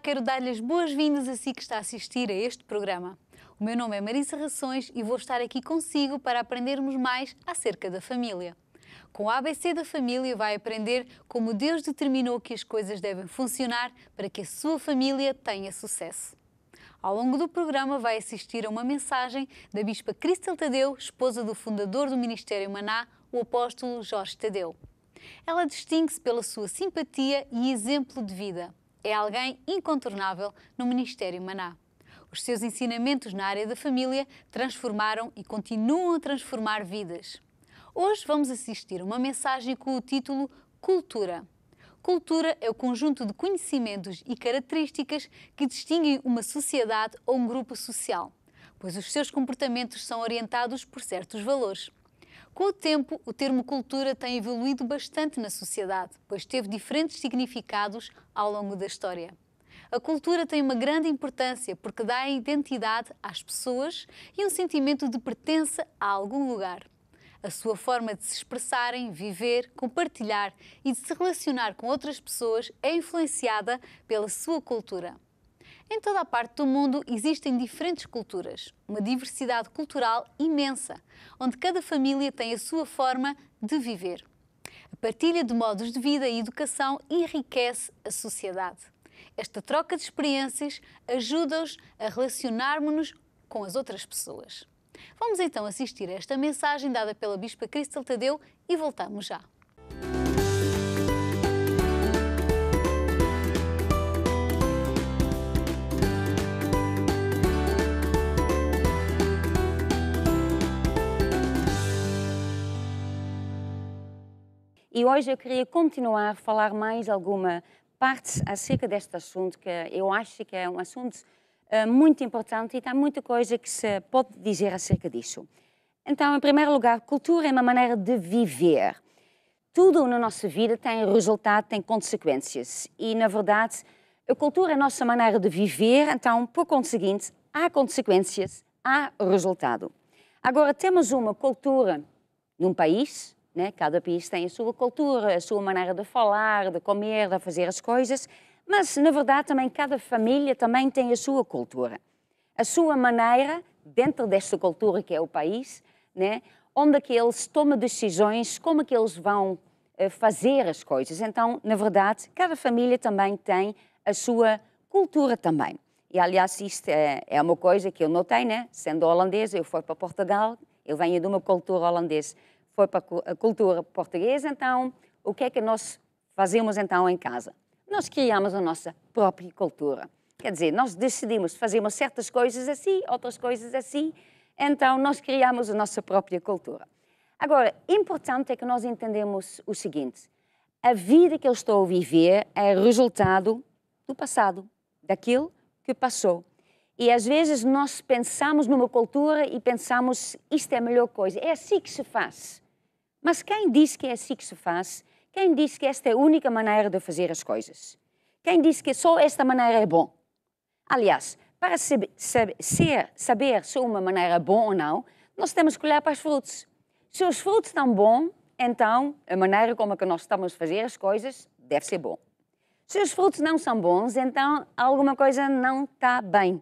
quero dar-lhe as boas-vindas a si que está a assistir a este programa. O meu nome é Marisa Rações e vou estar aqui consigo para aprendermos mais acerca da família. Com o ABC da família vai aprender como Deus determinou que as coisas devem funcionar para que a sua família tenha sucesso. Ao longo do programa vai assistir a uma mensagem da Bispa Cristel Tadeu, esposa do fundador do Ministério Maná, o apóstolo Jorge Tadeu. Ela distingue-se pela sua simpatia e exemplo de vida. É alguém incontornável no Ministério Maná. Os seus ensinamentos na área da família transformaram e continuam a transformar vidas. Hoje vamos assistir a uma mensagem com o título Cultura. Cultura é o conjunto de conhecimentos e características que distinguem uma sociedade ou um grupo social, pois os seus comportamentos são orientados por certos valores. Com o tempo, o termo cultura tem evoluído bastante na sociedade, pois teve diferentes significados ao longo da história. A cultura tem uma grande importância porque dá identidade às pessoas e um sentimento de pertença a algum lugar. A sua forma de se expressarem, viver, compartilhar e de se relacionar com outras pessoas é influenciada pela sua cultura. Em toda a parte do mundo existem diferentes culturas, uma diversidade cultural imensa, onde cada família tem a sua forma de viver. A partilha de modos de vida e educação enriquece a sociedade. Esta troca de experiências ajuda-os a relacionarmos-nos com as outras pessoas. Vamos então assistir a esta mensagem dada pela Bispa Cristel Tadeu e voltamos já. E hoje eu queria continuar a falar mais alguma parte acerca deste assunto, que eu acho que é um assunto muito importante e há muita coisa que se pode dizer acerca disso. Então, em primeiro lugar, cultura é uma maneira de viver. Tudo na nossa vida tem resultado, tem consequências. E, na verdade, a cultura é a nossa maneira de viver, então, por conseguinte, há consequências, há resultado. Agora, temos uma cultura num país, né? Cada país tem a sua cultura, a sua maneira de falar, de comer, de fazer as coisas, mas, na verdade, também cada família também tem a sua cultura. A sua maneira, dentro desta cultura que é o país, né? Onde é que eles tomam decisões, como é que eles vão fazer as coisas. Então, na verdade, cada família também tem a sua cultura também. E, aliás, isto é uma coisa que eu notei, né? Sendo holandesa, eu fui para Portugal, eu venho de uma cultura holandesa, foi para a cultura portuguesa, então, o que é que nós fazemos então em casa? Nós criamos a nossa própria cultura. Quer dizer, nós decidimos fazer certas coisas assim, outras coisas assim, então nós criamos a nossa própria cultura. Agora, importante é que nós entendemos o seguinte: a vida que eu estou a viver é resultado do passado, daquilo que passou. E às vezes nós pensamos numa cultura e pensamos, isto é a melhor coisa, é assim que se faz. Mas quem disse que é assim que se faz? Quem disse que esta é a única maneira de fazer as coisas? Quem disse que só esta maneira é bom? Aliás, para saber se uma maneira é bom ou não, nós temos que olhar para os frutos. Se os frutos estão bons, então a maneira como é que nós estamos a fazer as coisas deve ser bom. Se os frutos não são bons, então alguma coisa não está bem.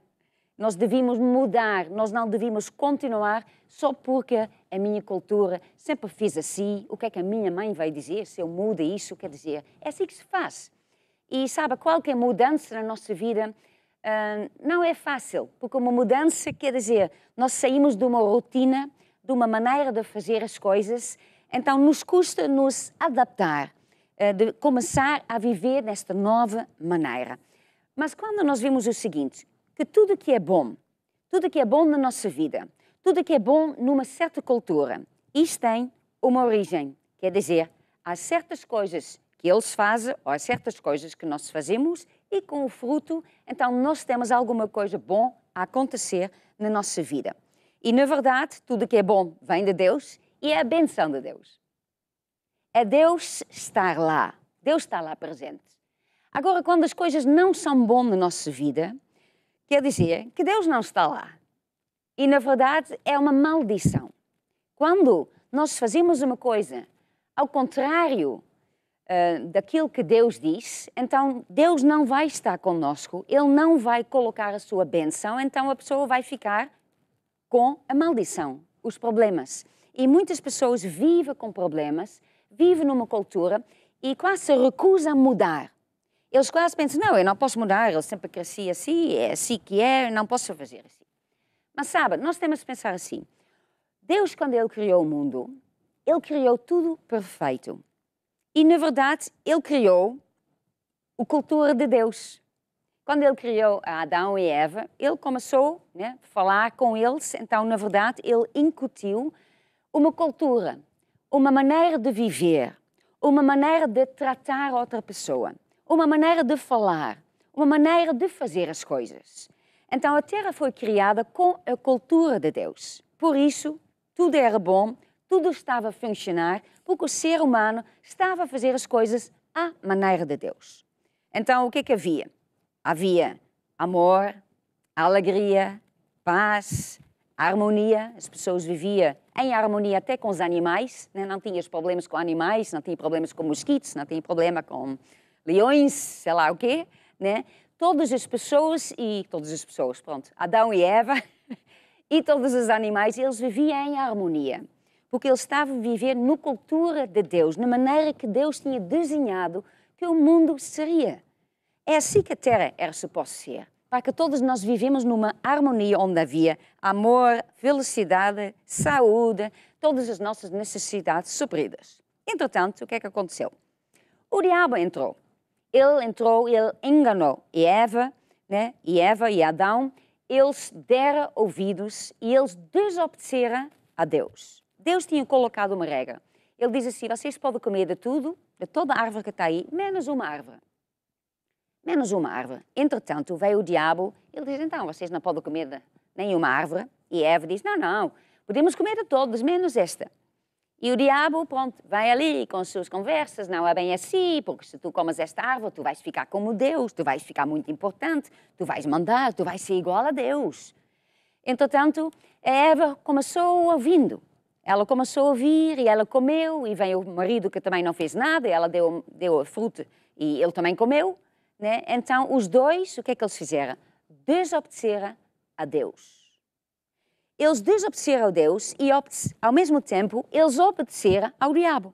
Nós devíamos mudar, nós não devíamos continuar só porque a minha cultura sempre fiz assim. O que é que a minha mãe vai dizer se eu mudo isso? Quer dizer, é assim que se faz. E sabe, qualquer mudança na nossa vida não é fácil, porque uma mudança quer dizer, nós saímos de uma rotina, de uma maneira de fazer as coisas, então nos custa nos adaptar, de começar a viver nesta nova maneira. Mas quando nós vimos o seguinte, que tudo que é bom na nossa vida, tudo que é bom numa certa cultura, isto tem uma origem. Quer dizer, há certas coisas que eles fazem, ou há certas coisas que nós fazemos, e com o fruto, então nós temos alguma coisa bom a acontecer na nossa vida. E, na verdade, tudo que é bom vem de Deus e é a benção de Deus. É Deus estar lá. Deus está lá presente. Agora, quando as coisas não são boas na nossa vida, quer dizer que Deus não está lá. E, na verdade, é uma maldição. Quando nós fazemos uma coisa ao contrário daquilo que Deus diz, então Deus não vai estar conosco, Ele não vai colocar a sua bênção, então a pessoa vai ficar com a maldição, os problemas. E muitas pessoas vivem com problemas, vivem numa cultura e quase se recusam a mudar. Eles quase pensam, não, eu não posso mudar, eu sempre cresci assim, é assim que é, não posso fazer assim. Mas sabe, nós temos que pensar assim, Deus, quando Ele criou o mundo, Ele criou tudo perfeito. E, na verdade, Ele criou a cultura de Deus. Quando Ele criou Adão e Eva, Ele começou, né, a falar com eles, então, na verdade, Ele incutiu uma cultura, uma maneira de viver, uma maneira de tratar outra pessoa, uma maneira de falar, uma maneira de fazer as coisas. Então, a Terra foi criada com a cultura de Deus. Por isso, tudo era bom, tudo estava a funcionar, porque o ser humano estava a fazer as coisas à maneira de Deus. Então, o que é que havia? Havia amor, alegria, paz, harmonia. As pessoas viviam em harmonia até com os animais, né? Não tinham problemas com animais, não tinham problemas com mosquitos, não tinham problema com leões, sei lá o quê, né? Todas as pessoas, pronto, Adão e Eva e todos os animais, eles viviam em harmonia. Porque eles estavam a viver na cultura de Deus, na maneira que Deus tinha desenhado que o mundo seria. É assim que a Terra era suposta ser, para que todos nós vivemos numa harmonia onde havia amor, felicidade, saúde, todas as nossas necessidades supridas. Entretanto, o que é que aconteceu? O diabo entrou. Ele enganou Eva, né? E Eva e Adão, eles deram ouvidos e eles desobedeceram a Deus. Deus tinha colocado uma regra. Ele diz assim, vocês podem comer de tudo, de toda a árvore que está aí, menos uma árvore. Menos uma árvore. Entretanto, veio o diabo, ele diz, então, vocês não podem comer de nenhuma árvore. E Eva diz, não, podemos comer de todas, menos esta. E o diabo, pronto, vai ali com as suas conversas, não é bem assim, porque se tu comes esta árvore, tu vais ficar como Deus, tu vais ficar muito importante, tu vais mandar, tu vais ser igual a Deus. Entretanto, a Eva começou ouvindo. Ela começou a ouvir e ela comeu, e veio o marido que também não fez nada, e ela deu a fruta e ele também comeu, né? Então, os dois, o que é que eles fizeram? Desobedeceram a Deus. Eles desobedeceram a Deus e, ao mesmo tempo, eles obedeceram ao diabo.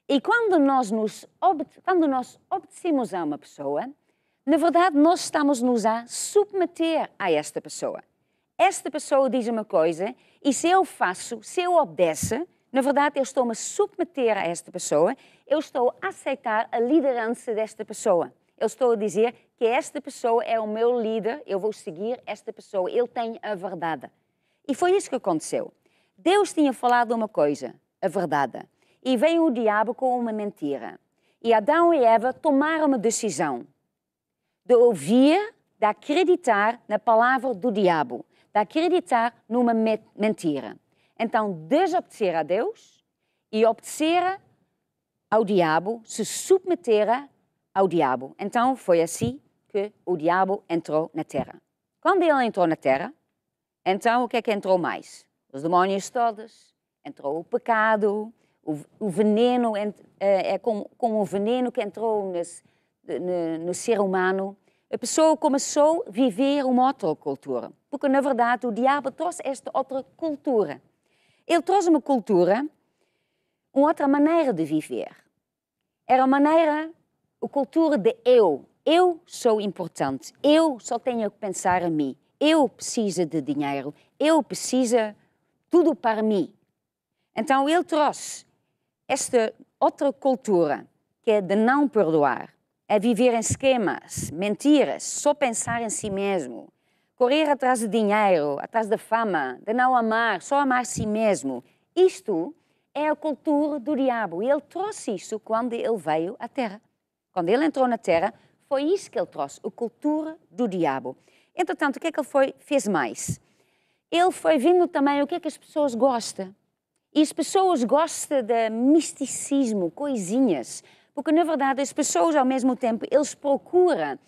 E quando nós obedecemos a uma pessoa, na verdade, nós estamos-nos a submeter a esta pessoa. Esta pessoa diz uma coisa e se eu obedeço, na verdade eu estou-me a submeter a esta pessoa, eu estou a aceitar a liderança desta pessoa. Eu estou a dizer que esta pessoa é o meu líder, eu vou seguir esta pessoa, ele tem a verdade. E foi isso que aconteceu. Deus tinha falado uma coisa, a verdade, e veio o diabo com uma mentira. E Adão e Eva tomaram uma decisão de ouvir, de acreditar na palavra do diabo, de acreditar numa mentira. Então, desobedecer a Deus e obedecer ao diabo, se submeter ao diabo. Então, foi assim que o diabo entrou na Terra. Quando ele entrou na Terra, então o que é que entrou mais? Os demónios todos, entrou o pecado, o veneno, é como o veneno que entrou no ser humano. A pessoa começou a viver uma outra cultura. Porque, na verdade, o diabo trouxe esta outra cultura. Ele trouxe uma cultura, uma outra maneira de viver. Era a cultura de eu. Eu sou importante. Eu só tenho que pensar em mim. Eu preciso de dinheiro. Eu preciso tudo para mim. Então, ele trouxe esta outra cultura, que é de não perdoar. É viver em esquemas, mentiras, só pensar em si mesmo, correr atrás de dinheiro, atrás da fama, de não amar, só amar a si mesmo. Isto é a cultura do diabo e ele trouxe isso quando ele veio à Terra. Quando ele entrou na Terra, foi isso que ele trouxe, a cultura do diabo. Entretanto, o que é que ele fez mais? Ele foi vendo também o que é que as pessoas gostam. E as pessoas gostam de misticismo, coisinhas. Porque, na verdade, as pessoas, ao mesmo tempo, eles procuram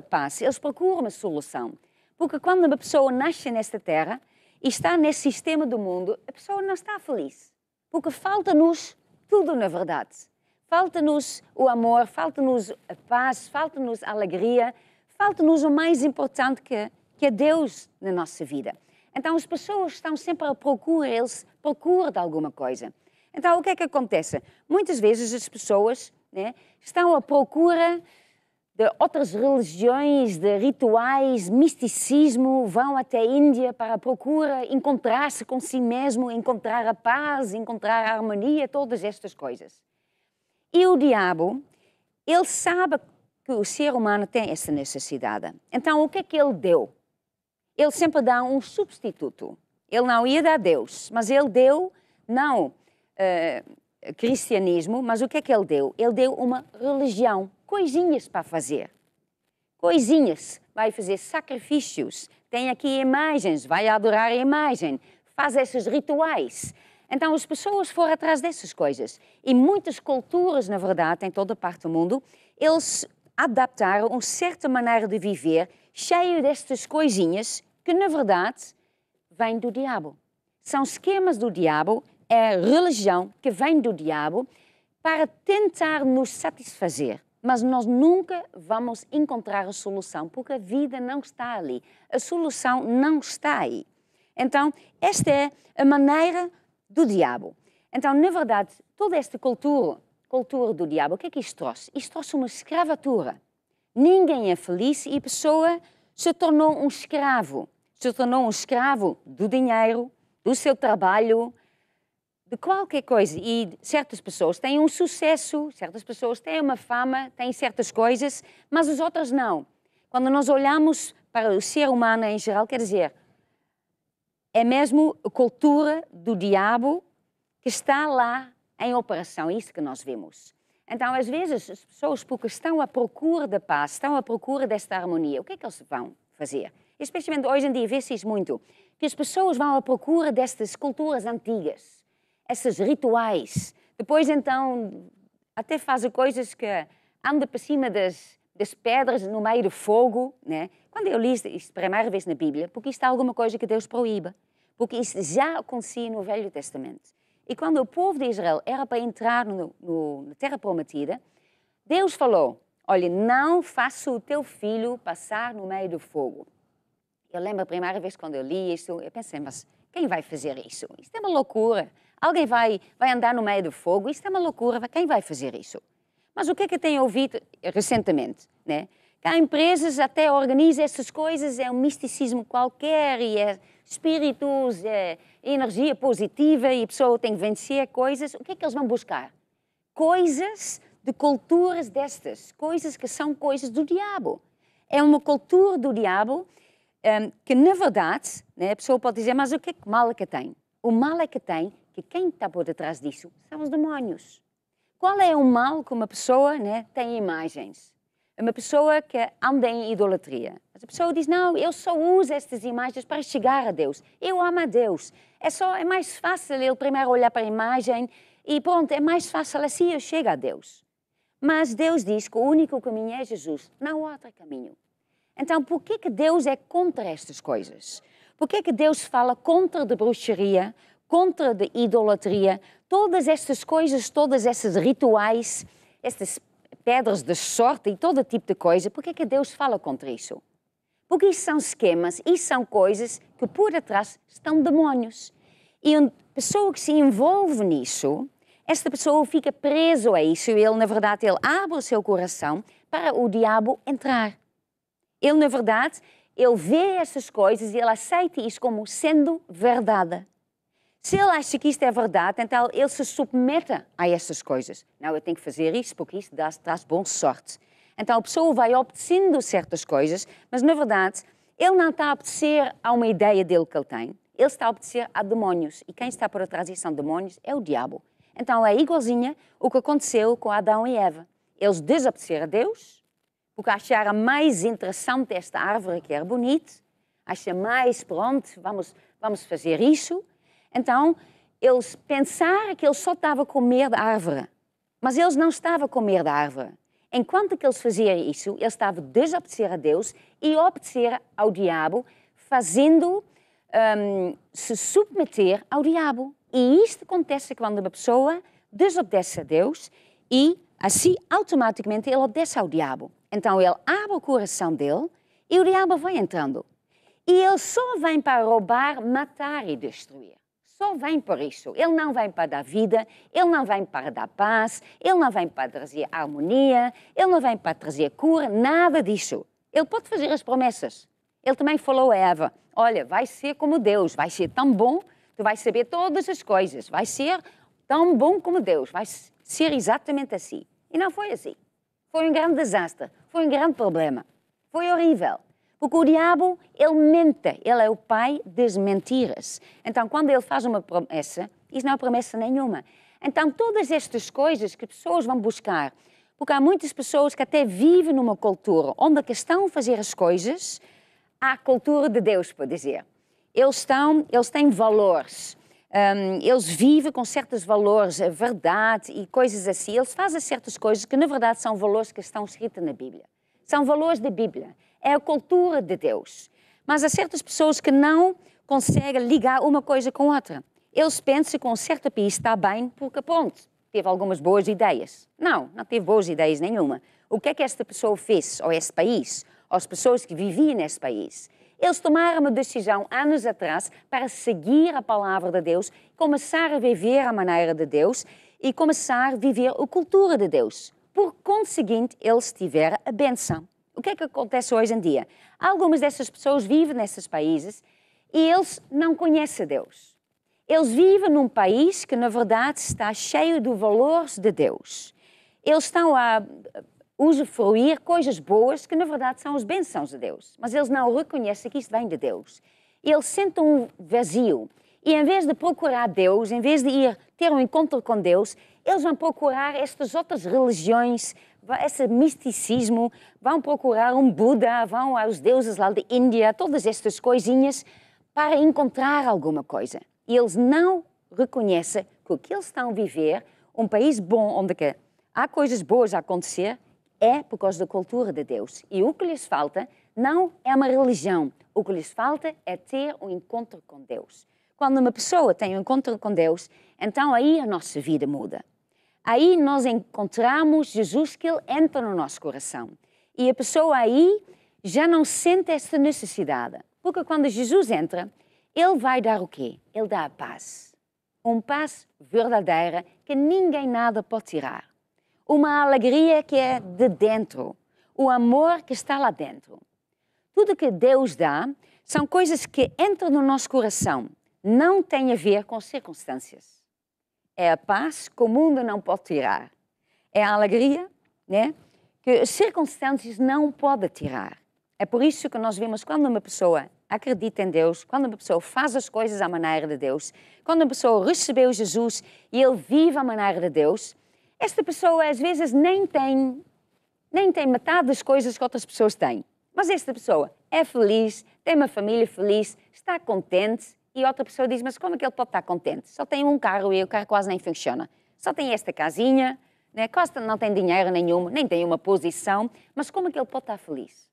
paz, eles procuram uma solução. Porque quando uma pessoa nasce nesta terra e está nesse sistema do mundo, a pessoa não está feliz. Porque falta-nos tudo na verdade. Falta-nos o amor, falta-nos a paz, falta-nos a alegria, falta-nos o mais importante que é Deus na nossa vida. Então as pessoas estão sempre à procura, eles procuram de alguma coisa. Então o que é que acontece? Muitas vezes as pessoas, né, estão à procura de outras religiões, de rituais, misticismo, vão até a Índia para a procura encontrar-se com si mesmo, encontrar a paz, encontrar a harmonia, todas estas coisas. E o diabo, ele sabe que o ser humano tem essa necessidade. Então o que é que ele deu? Ele sempre dá um substituto. Ele não ia dar Deus, mas ele deu, não cristianismo, mas o que é que ele deu? Ele deu uma religião, coisinhas para fazer. Coisinhas, vai fazer sacrifícios, tem aqui imagens, vai adorar a imagem, faz esses rituais. Então as pessoas foram atrás dessas coisas. E muitas culturas, na verdade, em toda parte do mundo, eles adaptaram uma certa maneira de viver cheio destas coisinhas que, na verdade, vêm do diabo. São esquemas do diabo, é religião que vem do diabo para tentar nos satisfazer. Mas nós nunca vamos encontrar a solução, porque a vida não está ali. A solução não está aí. Então, esta é a maneira do diabo. Então, na verdade, toda esta cultura do diabo, o que é que isto trouxe? Isto trouxe uma escravatura. Ninguém é feliz e a pessoa se tornou um escravo. Se tornou um escravo do dinheiro, do seu trabalho, de qualquer coisa. E certas pessoas têm um sucesso, certas pessoas têm uma fama, têm certas coisas, mas as outras não. Quando nós olhamos para o ser humano em geral, quer dizer, é mesmo a cultura do diabo que está lá em operação, é isso que nós vemos. Então, às vezes, as pessoas, porque estão à procura da paz, estão à procura desta harmonia, o que é que eles vão fazer? Especialmente hoje em dia, vê-se isso muito, que as pessoas vão à procura destas culturas antigas, esses rituais. Depois, então, até fazem coisas que andam para cima das pedras no meio do fogo, né? Quando eu li isto pela primeira vez na Bíblia, porque isto é alguma coisa que Deus proíbe, porque isso já acontecia no Velho Testamento. E quando o povo de Israel era para entrar na Terra Prometida, Deus falou, olha, não faça o teu filho passar no meio do fogo. Eu lembro a primeira vez quando eu li isso, eu pensei, mas quem vai fazer isso? Isto é uma loucura. Alguém vai andar no meio do fogo? Isto é uma loucura. Quem vai fazer isso? Mas o que é que eu tenho ouvido recentemente? Né? Que há empresas até organizam essas coisas, é um misticismo qualquer, e é espíritos, é energia positiva, e a pessoa tem que vencer coisas. O que é que eles vão buscar? Coisas de culturas destas, coisas que são coisas do diabo. É uma cultura do diabo que, na verdade, né, a pessoa pode dizer, mas o que mal é que tem? O mal é que tem que quem está por detrás disso são os demónios. Qual é o mal que uma pessoa, né, tem imagens? Uma pessoa que anda em idolatria. A pessoa diz, não, eu só uso estas imagens para chegar a Deus. Eu amo a Deus. É mais fácil ele primeiro olhar para a imagem e pronto, é mais fácil assim eu chego a Deus. Mas Deus diz que o único caminho é Jesus, não há outro caminho. Então, por que Deus é contra estas coisas? Por que Deus fala contra a bruxaria, contra a idolatria, todas estas coisas, todos esses rituais, estas pedras de sorte e todo tipo de coisa? Por que Deus fala contra isso? Porque isso são esquemas, isso são coisas que por detrás estão demónios. E uma pessoa que se envolve nisso, esta pessoa fica preso a isso e ele, na verdade, ele abre o seu coração para o diabo entrar. Ele, na verdade, ele vê essas coisas e ele aceita isso como sendo verdade. Se ele acha que isto é verdade, então ele se submete a essas coisas. Não, eu tenho que fazer isso porque isso traz boa sorte. Então a pessoa vai obedecendo certas coisas, mas na verdade ele não está a obedecer a uma ideia dele que ele tem. Ele está a obedecer a demónios. E quem está por trás disso são demónios, é o diabo. Então é igualzinho o que aconteceu com Adão e Eva. Eles desobedeceram a Deus, porque acharam mais interessante esta árvore que era bonita, acharam mais, pronto, vamos fazer isso. Então, eles pensaram que eles só estavam a comer da árvore, mas eles não estavam a comer da árvore. Enquanto que eles faziam isso, eles estavam a desobedecer a Deus e obedecer ao diabo, fazendo se submeter ao diabo. E isto acontece quando uma pessoa desobedece a Deus e, assim, automaticamente ele obedece ao diabo. Então ele abre o coração dele e o diabo vai entrando. E ele só vem para roubar, matar e destruir. Só vem por isso. Ele não vem para dar vida, ele não vem para dar paz, ele não vem para trazer harmonia, ele não vem para trazer cura, nada disso. Ele pode fazer as promessas. Ele também falou a Eva, olha, vai ser como Deus, vai ser tão bom, tu vais saber todas as coisas, vai ser tão bom como Deus, vai ser exatamente assim. E não foi assim. Foi um grande desastre, foi um grande problema, foi horrível. Porque o diabo, ele mente, ele é o pai das mentiras. Então, quando ele faz uma promessa, isso não é promessa nenhuma. Então, todas estas coisas que pessoas vão buscar, porque há muitas pessoas que até vivem numa cultura onde a questão de fazer as coisas, há a cultura de Deus, por dizer. Eles têm valores, eles vivem com certos valores, a verdade e coisas assim. Eles fazem certas coisas que, na verdade, são valores que estão escritos na Bíblia. São valores da Bíblia. É a cultura de Deus. Mas há certas pessoas que não conseguem ligar uma coisa com outra. Eles pensam que um certo país está bem porque, pronto, teve algumas boas ideias. Não teve boas ideias nenhuma. O que é que esta pessoa fez, ou este país, ou as pessoas que viviam nesse país? Eles tomaram uma decisão anos atrás para seguir a palavra de Deus, começar a viver a maneira de Deus e começar a viver a cultura de Deus. Por conseguinte, eles tiveram a bênção. O que é que acontece hoje em dia? Algumas dessas pessoas vivem nesses países e eles não conhecem Deus. Eles vivem num país que, na verdade, está cheio de valores de Deus. Eles estão a usufruir coisas boas que, na verdade, são as bênçãos de Deus. Mas eles não reconhecem que isto vem de Deus. Eles sentem um vazio. E, em vez de procurar Deus, em vez de ir ter um encontro com Deus, eles vão procurar estas outras religiões, esse misticismo, vão procurar um Buda, vão aos deuses lá da Índia, todas estas coisinhas, para encontrar alguma coisa. E eles não reconhecem que o que eles estão a viver, um país bom, onde há coisas boas a acontecer, é por causa da cultura de Deus. E o que lhes falta não é uma religião, o que lhes falta é ter um encontro com Deus. Quando uma pessoa tem um encontro com Deus, então aí a nossa vida muda. Aí nós encontramos Jesus, que Ele entra no nosso coração. E a pessoa aí já não sente essa necessidade. Porque quando Jesus entra, Ele vai dar o quê? Ele dá a paz. Uma paz verdadeira que ninguém nada pode tirar. Uma alegria que é de dentro. O amor que está lá dentro. Tudo que Deus dá são coisas que entram no nosso coração. Não tem a ver com circunstâncias. É a paz que o mundo não pode tirar. É a alegria, né, que as circunstâncias não podem tirar. É por isso que nós vemos quando uma pessoa acredita em Deus, quando uma pessoa faz as coisas à maneira de Deus, quando uma pessoa recebeu Jesus e ele vive à maneira de Deus, esta pessoa às vezes nem tem metade das coisas que outras pessoas têm. Mas esta pessoa é feliz, tem uma família feliz, está contente. E outra pessoa diz, mas como é que ele pode estar contente? Só tem um carro e o carro quase nem funciona. Só tem esta casinha, né? Quase não tem dinheiro nenhum, nem tem uma posição. Mas como é que ele pode estar feliz?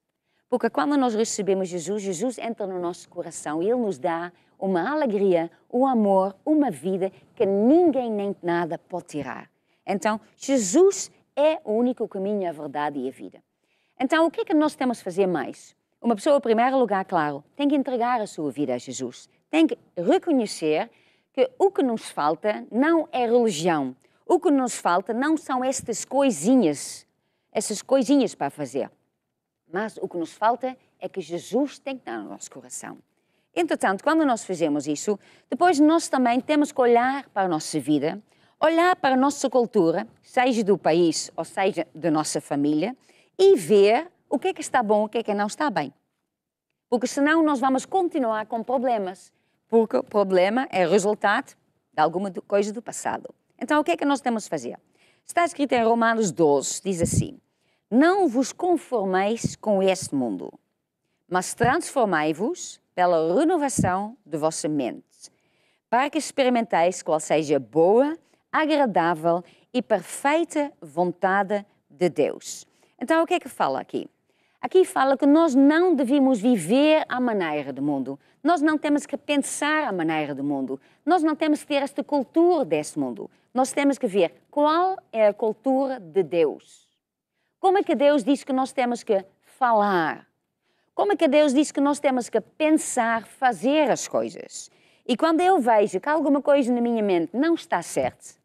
Porque quando nós recebemos Jesus, Jesus entra no nosso coração e Ele nos dá uma alegria, um amor, uma vida que ninguém nem nada pode tirar. Então, Jesus é o único caminho, a verdade e a vida. Então, o que é que nós temos de fazer mais? Uma pessoa, em primeiro lugar, claro, tem que entregar a sua vida a Jesus. Tem que reconhecer que o que nos falta não é religião. O que nos falta não são essas coisinhas para fazer. Mas o que nos falta é que Jesus tem que estar no nosso coração. Entretanto, quando nós fazemos isso, depois nós também temos que olhar para a nossa vida, olhar para a nossa cultura, seja do país ou seja da nossa família, e ver o que é que está bom, o que é que não está bem. Porque senão nós vamos continuar com problemas. Porque o problema é resultado de alguma coisa do passado. Então, o que é que nós temos de fazer? Está escrito em Romanos 12, diz assim: não vos conformeis com este mundo, mas transformai-vos pela renovação de vossa mente, para que experimenteis qual seja a boa, agradável e perfeita vontade de Deus. Então, o que é que fala aqui? Aqui fala que nós não devemos viver à maneira do mundo. Nós não temos que pensar à maneira do mundo. Nós não temos que ter esta cultura deste mundo. Nós temos que ver qual é a cultura de Deus. Como é que Deus diz que nós temos que falar? Como é que Deus diz que nós temos que pensar, fazer as coisas? E quando eu vejo que alguma coisa na minha mente não está certa,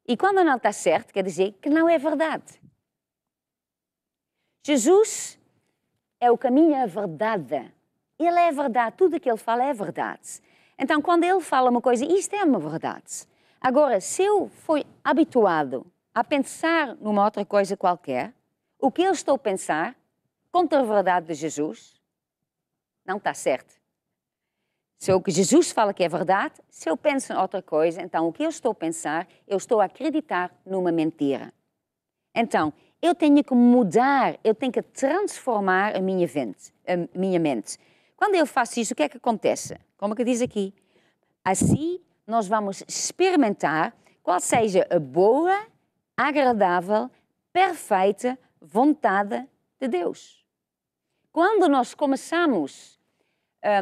e quando não está certo, quer dizer que não é verdade. Jesus é o caminho à verdade. Ele é a verdade, tudo o que ele fala é verdade. Então, quando ele fala uma coisa, isto é uma verdade. Agora, se eu fui habituado a pensar numa outra coisa qualquer, o que eu estou a pensar contra a verdade de Jesus não está certo. Se o que Jesus fala que é verdade, se eu penso em outra coisa, então o que eu estou a pensar, eu estou a acreditar numa mentira. Então, eu tenho que mudar, eu tenho que transformar a minha mente. Quando eu faço isso, o que é que acontece? Como é que diz aqui? Assim, nós vamos experimentar qual seja a boa, agradável, perfeita vontade de Deus. Quando nós começamos a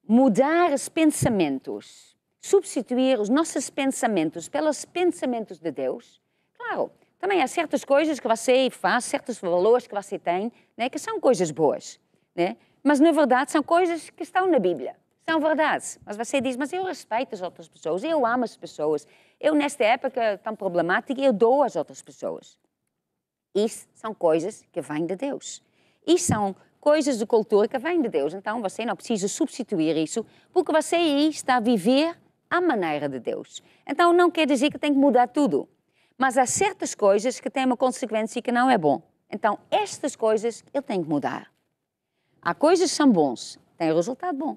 mudar os pensamentos, substituir os nossos pensamentos pelos pensamentos de Deus, claro, também há certas coisas que você faz, certos valores que você tem, né, que são coisas boas, né? Mas, na verdade, são coisas que estão na Bíblia. São verdades. Mas você diz, mas eu respeito as outras pessoas, eu amo as pessoas. Eu, nesta época tão problemática, eu dou às outras pessoas. Isso são coisas que vêm de Deus. Isso são coisas de cultura que vêm de Deus. Então, você não precisa substituir isso, porque você aí está a viver à maneira de Deus. Então, não quer dizer que tem que mudar tudo. Mas há certas coisas que têm uma consequência que não é bom. Então, estas coisas eu tenho que mudar. Há coisas que são bons, têm resultado bom.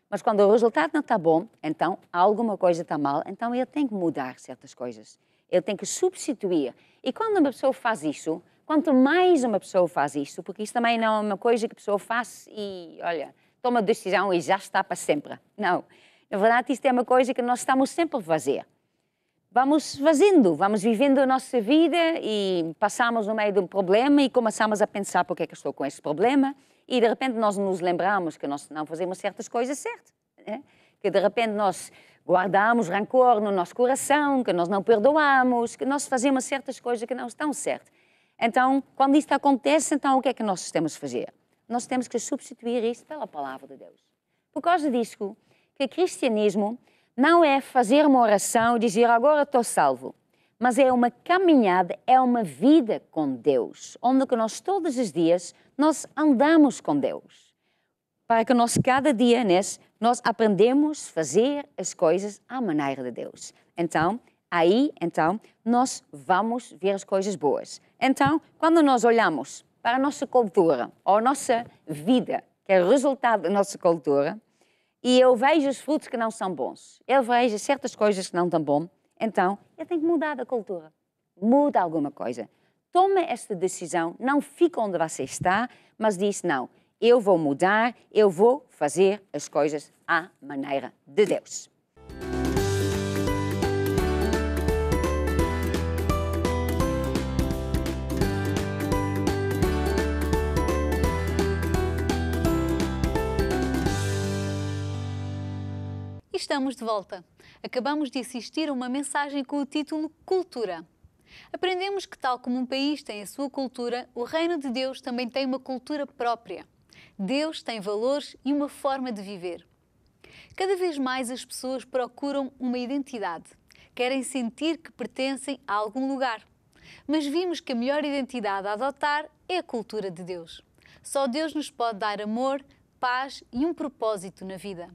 Mas quando o resultado não está bom, então alguma coisa está mal, então eu tenho que mudar certas coisas. Eu tenho que substituir. E quando uma pessoa faz isso, quanto mais uma pessoa faz isso, porque isso também não é uma coisa que a pessoa faz e, olha, toma decisão e já está para sempre. Não. Na verdade, isto é uma coisa que nós estamos sempre a fazer. Vamos fazendo, vamos vivendo a nossa vida e passamos no meio de um problema e começamos a pensar porque é que eu estou com este problema e de repente nós nos lembramos que nós não fazemos certas coisas certas, né? Que de repente nós guardamos rancor no nosso coração, que nós não perdoamos, que nós fazemos certas coisas que não estão certas. Então, quando isto acontece, então o que é que nós temos de fazer? Nós temos que substituir isso pela palavra de Deus. Por causa disso, que o cristianismo não é fazer uma oração e dizer agora estou salvo, mas é uma caminhada, é uma vida com Deus, onde que nós todos os dias nós andamos com Deus, para que nós cada dia nós aprendemos a fazer as coisas à maneira de Deus. Então, nós vamos ver as coisas boas. Então, quando nós olhamos para a nossa cultura, ou a nossa vida, que é o resultado da nossa cultura, e eu vejo os frutos que não são bons, eu vejo certas coisas que não estão bom, então eu tenho que mudar a cultura. Muda alguma coisa. Toma esta decisão, não fica onde você está, mas diz não, eu vou mudar, eu vou fazer as coisas à maneira de Deus. Estamos de volta. Acabamos de assistir a uma mensagem com o título Cultura. Aprendemos que, tal como um país tem a sua cultura, o Reino de Deus também tem uma cultura própria. Deus tem valores e uma forma de viver. Cada vez mais as pessoas procuram uma identidade. Querem sentir que pertencem a algum lugar. Mas vimos que a melhor identidade a adotar é a cultura de Deus. Só Deus nos pode dar amor, paz e um propósito na vida.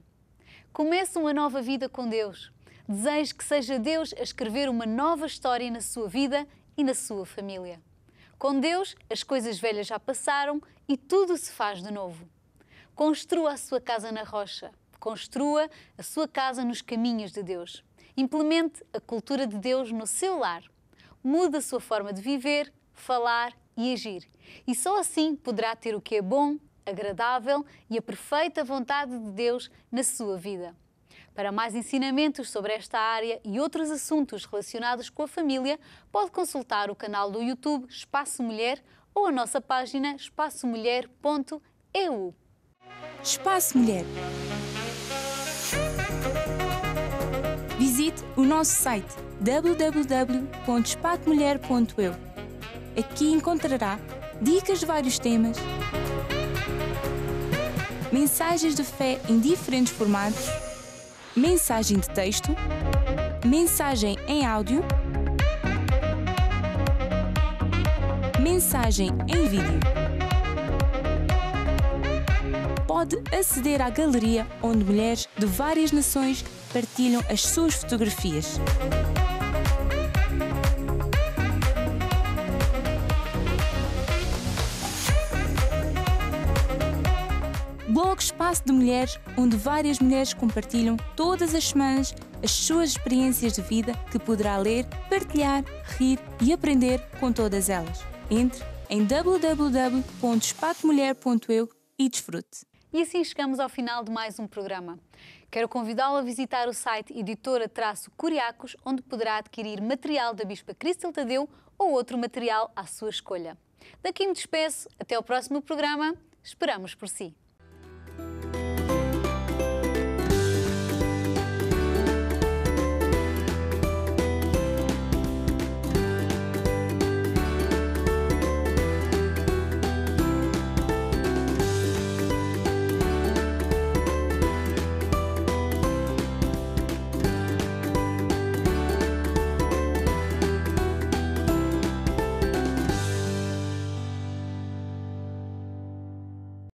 Comece uma nova vida com Deus. Desejo que seja Deus a escrever uma nova história na sua vida e na sua família. Com Deus, as coisas velhas já passaram e tudo se faz de novo. Construa a sua casa na rocha. Construa a sua casa nos caminhos de Deus. Implemente a cultura de Deus no seu lar. Mude a sua forma de viver, falar e agir. E só assim poderá ter o que é bom, agradável e a perfeita vontade de Deus na sua vida. Para mais ensinamentos sobre esta área e outros assuntos relacionados com a família, pode consultar o canal do YouTube Espaço Mulher ou a nossa página espaçomulher.eu. Espaço Mulher. Visite o nosso site www.espaçomulher.eu. Aqui encontrará dicas de vários temas, mensagens de fé em diferentes formatos, mensagem de texto, mensagem em áudio, mensagem em vídeo. Pode aceder à galeria onde mulheres de várias nações partilham as suas fotografias. Blog Espaço de Mulheres, onde várias mulheres compartilham todas as semanas as suas experiências de vida que poderá ler, partilhar, rir e aprender com todas elas. Entre em www.espaçomulher.eu e desfrute. E assim chegamos ao final de mais um programa. Quero convidá-lo a visitar o site editora-Curiacos, onde poderá adquirir material da Bispa Cristel Tadeu ou outro material à sua escolha. Daqui me despeço. Até ao próximo programa. Esperamos por si.